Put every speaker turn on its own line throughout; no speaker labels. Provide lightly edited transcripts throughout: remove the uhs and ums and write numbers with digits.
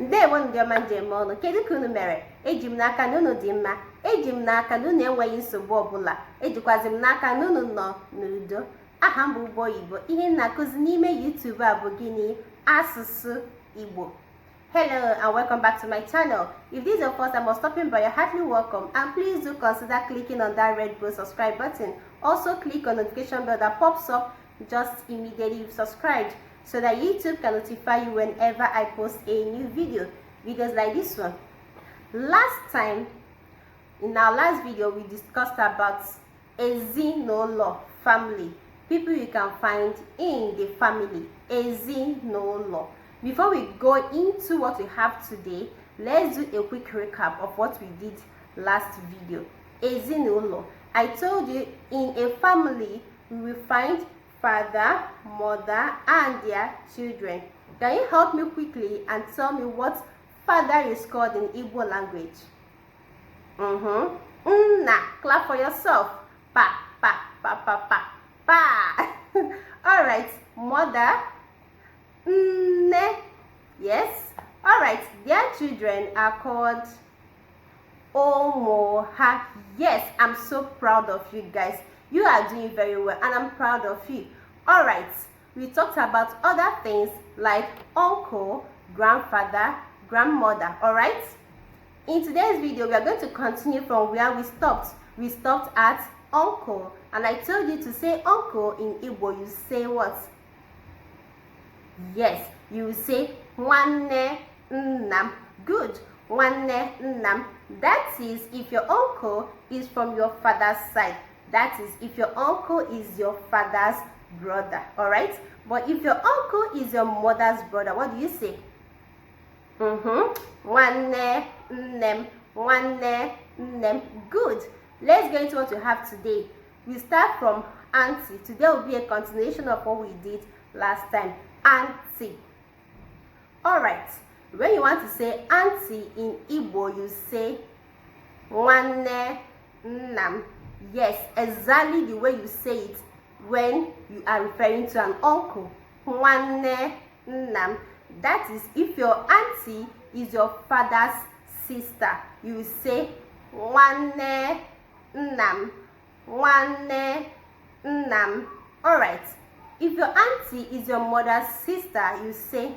Ndewo ndị ọma njem ọnụ, kedu ka unu mere? Eji m n'aka na unu dị mma, eji m n'aka na unu enweghị nsogbu ọbụla, ejikwazi m n'aka na unu nọ n'udo. Aha m bụ Ugbo Igbo, ihe m na-akụzi n'ime YouTube a bụ gịnị? Asụsụ Igbo. Hello and welcome back to my channel. If this is your first time or stopping by, you're heartily welcome, and please do consider clicking on that red blue subscribe button. Also click on the notification bell that pops up just immediately you've subscribed, so that YouTube can notify you whenever I post a new video. Videos like this one. Last time, in our last video, we discussed about ezinụlọ, family, people you can find in the family, ezinụlọ. Before we go into what we have today, let's do a quick recap of what we did last video. Ezinụlọ. I told you in a family we will find father, mother, and their children. Can you help me quickly and tell me what father is called in Igbo language? Nna. Clap for yourself. Pa, pa, pa, pa, pa, pa. All right. Mother. Nne. Yes. All right. Their children are called Omoha. Yes, I'm so proud of you guys. You are doing very well, and I'm proud of you. All right, we talked about other things like uncle, grandfather, grandmother. All right, in today's video, we are going to continue from where we stopped. We stopped at uncle, and I told you to say uncle in Igbo. You say what? Yes, you say nwanne nnam. Good. Nwanne nnam. That is if your uncle is from your father's side. That is if your uncle is your father's brother. All right, but if your uncle is your mother's brother, what do you say? Nwanne nnem. Nwanne nnem. Good. Let's get into what we have today. We start from auntie. Today will be a continuation of what we did last time. Auntie. All right, when you want to say auntie in Igbo, you say nwanne nnam. Yes, exactly the way you say it when you are referring to an uncle. Nwanne nnam. That is if your auntie is your father's sister, you will say nwanne nnam. Nwanne nnam. All right. If your auntie is your mother's sister, you say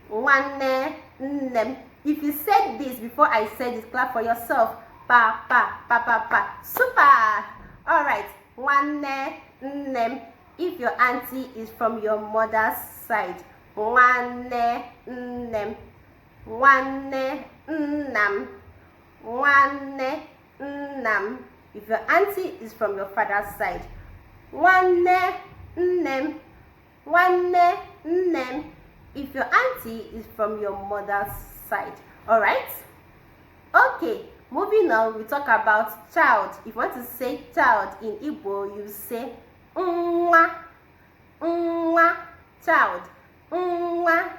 nwanne nnem. If you said this before I said it, clap for yourself. Pa, pa, pa, pa, pa. Super. All right. Nwanne nnem. If your auntie is from your mother's side, nwanne nnem. Nwanne nnam. Nwanne nnam. If your auntie is from your father's side, nwanne nnem. Nwanne nnem. If your auntie is from your mother's side. All right? Okay. Moving on, we talk about child. If you want to say child in Igbo, you say nwa. Nwa. Child. Nwa.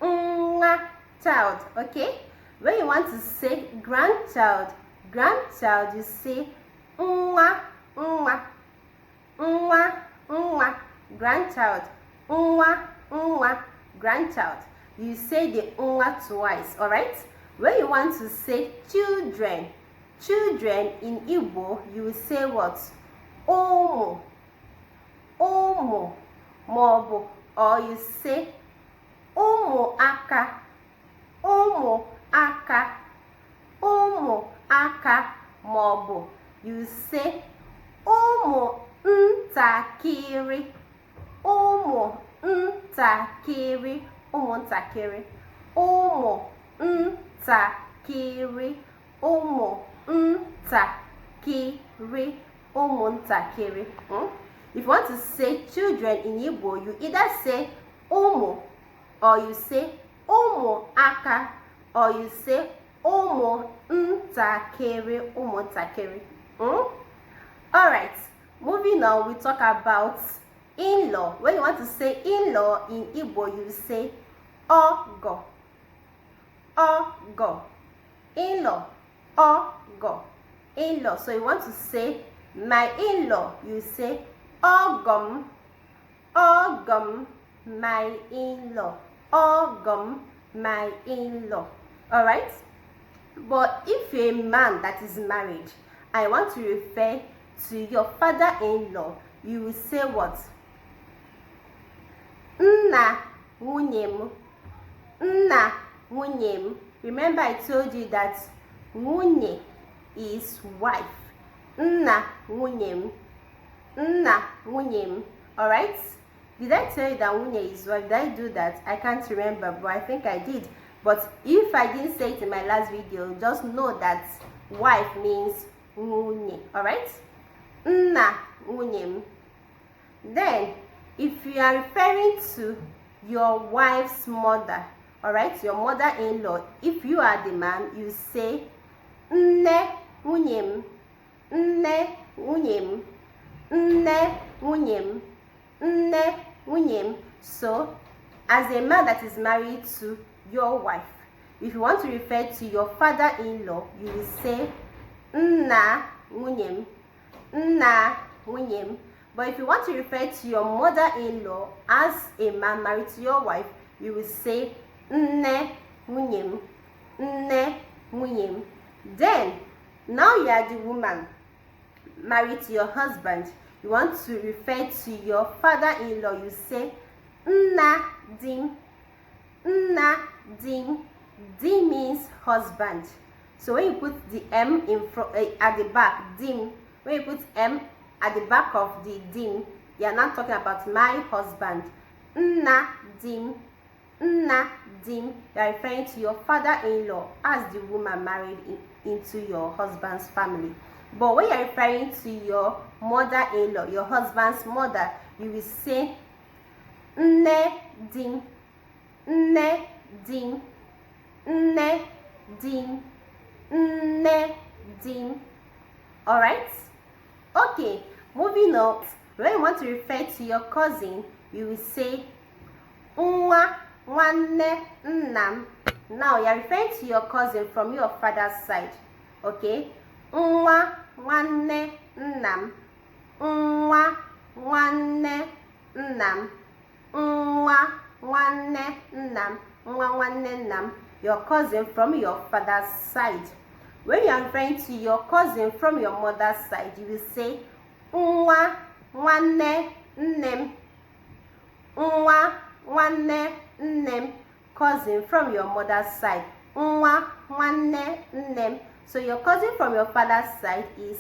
Nwa. Child. Okay? When you want to say grandchild, grandchild, you say nwa. Nwa. Nwa. Nwa. Grandchild. Nwa. Nwa. Grandchild. You say the nwa twice. All right? When you want to say children, children in Igbo, you will say what? Omo. Omo. Mobo. Or you say omo aka. Omo aka. Omo aka. Mobo. You say omo ntakiri. Omo ntakiri. Omo ntakiri. Omo ntakiri. Ụmụ ntakiri. Ụmụ ntakiri. If you want to say children in Igbo, you either say ụmụ, or you say ụmụ aka, or you say ụmụ ntakiri. Ụmụ ntakiri. Alright, moving on, we talk about in-law. When you want to say in-law in Igbo, you say ogo. Ogo. In-law. Ogo. In-law. So you want to say my in-law, you say ogom. Ogom. My in-law. Ogom. my in-law. All right? But if you're a man that is married, I want to refer to your father-in-law, you will say what? Nna nwunye m. Nna nwunye m. Remember I told you that nwunye is wife. Nna nwunye m. Nna nwunye m. Alright? Did I tell you that nwunye is wife? Did I do that? I can't remember, but I think I did. But if I didn't say it in my last video, just know that wife means nwunye. Alright? Nna nwunye m. Then, if you are referring to your wife's mother, alright, your mother-in-law, if you are the man, you say nne nwunye m. Nne nwunye m. Nne nwunye m. Nne nwunye m. So, as a man that is married to your wife, if you want to refer to your father-in-law, you will say nna nwunye m. Nna nwunye m. But if you want to refer to your mother-in-law as a man married to your wife, you will say nne nwunye m. Nne nwunye m. Then, now you are the woman married to your husband. You want to refer to your father-in-law, you say nna di m. Nna di m. Di means husband. So when you put the M in front, at the back, dim, when you put M at the back of the dim, you are not talking about my husband. Nna dim. Nna dim. You are referring to your father-in-law as the woman married into your husband's family. But when you are referring to your mother-in-law, your husband's mother, you will say nne dim. Nne dim. Nne dim. Nne dim. Alright? Okay, moving on. When you want to refer to your cousin, you will say nwa nwanne nnam. Now you are referring to your cousin from your father's side. Okay? Nwa nwanne nnam. Nwa nwanne nnam. Nwa nwanne nnam. Nwa nwanne nnam. Your cousin from your father's side. When you are referring to your cousin from your mother's side, you will say nwa nwanne nnem. Nwa nwanne nnem. Cousin from your mother's side. Nwa nwanne nnem. So your cousin from your father's side is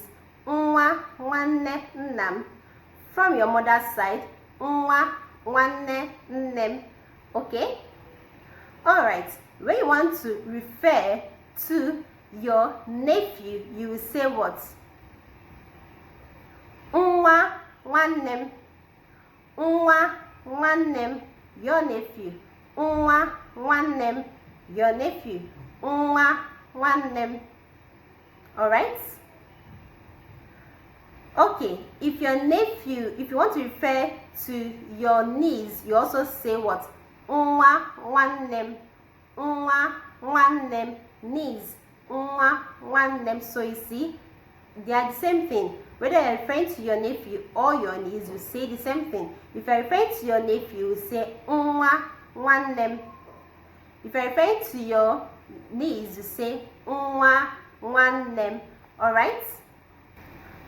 nwa nwanne nnam. From your mother's side, nwa nwanne nnem. Okay? Alright. When you want to refer to your nephew, you will say what? Nwa nwannem. Nwa nwannem. Your nephew. Nwa nwannem. Your nephew. Nwa nwannem. Alright? Okay, if your nephew, if you want to refer to your niece, you also say what? Nwa nwannem. Nwa nwannem. Niece. Nwa nwannem. So you see, they are the same thing. Whether you're referring to your nephew or your niece, you say the same thing. If you're referring to your nephew, you say nwa nwannem. If you're referring to your niece, you say nwa nwannem. Alright?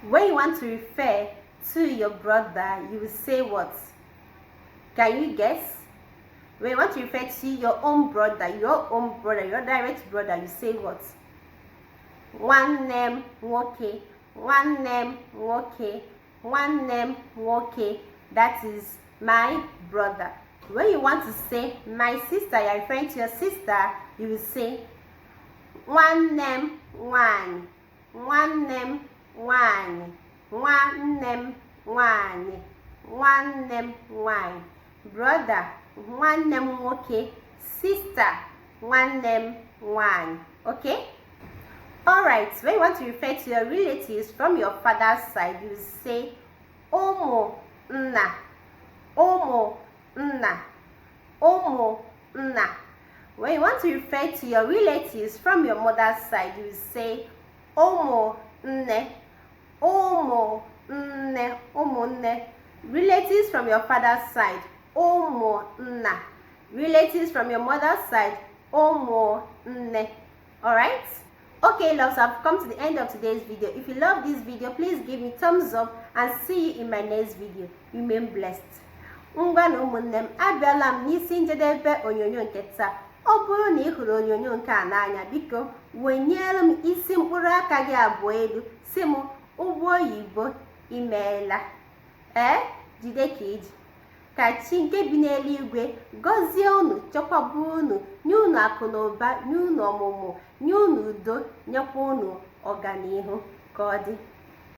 When you want to refer to your brother, you will say what? Can you guess? When you want to refer to your own brother, your direct brother, you say what? Nwannem nwoke. Nwannem nwoke. Nwannem nwoke. That is my brother. When you want to say my sister, you are referring to your sister, you will say nwannem nwanyị. Nwannem nwanyị. Nwannem nwanyị. Nwannem nwanyị. Brother, nwannem nwoke. Sister, nwannem nwanyị. Okay? Alright, when you want to refer to your relatives from your father's side, you say ụmụ nna. Ụmụ nna. Ụmụ nna. When you want to refer to your relatives from your mother's side, you say ụmụ nne. Ụmụ nne. Ụmụ nne. Relatives from your father's side, ụmụ nna. Relatives from your mother's side, ụmụnne. Alright? Okay, loves, I've come to the end of today's video. If you love this video, please give me thumbs up and see you in my next video. Remain blessed. Ngwa na ụmụnne m, abịala m n'isi njedebe onyonyo nke taa. Ọ bụrụ na ị hụrụ onyonyo nke a n'anya, biko wenyere m isi mkpụrụ aka gị abụọ elu, si m ụgbọ oyibo imeela. Jide ka iji. Ka chi nke bi n'eluigwe gọzie unu, chekwaba unu, nye unu akụ na ụba, nye unu ọmụmụ, nye unu udo, nyekwa unu ọganihu. Ka ọ dị.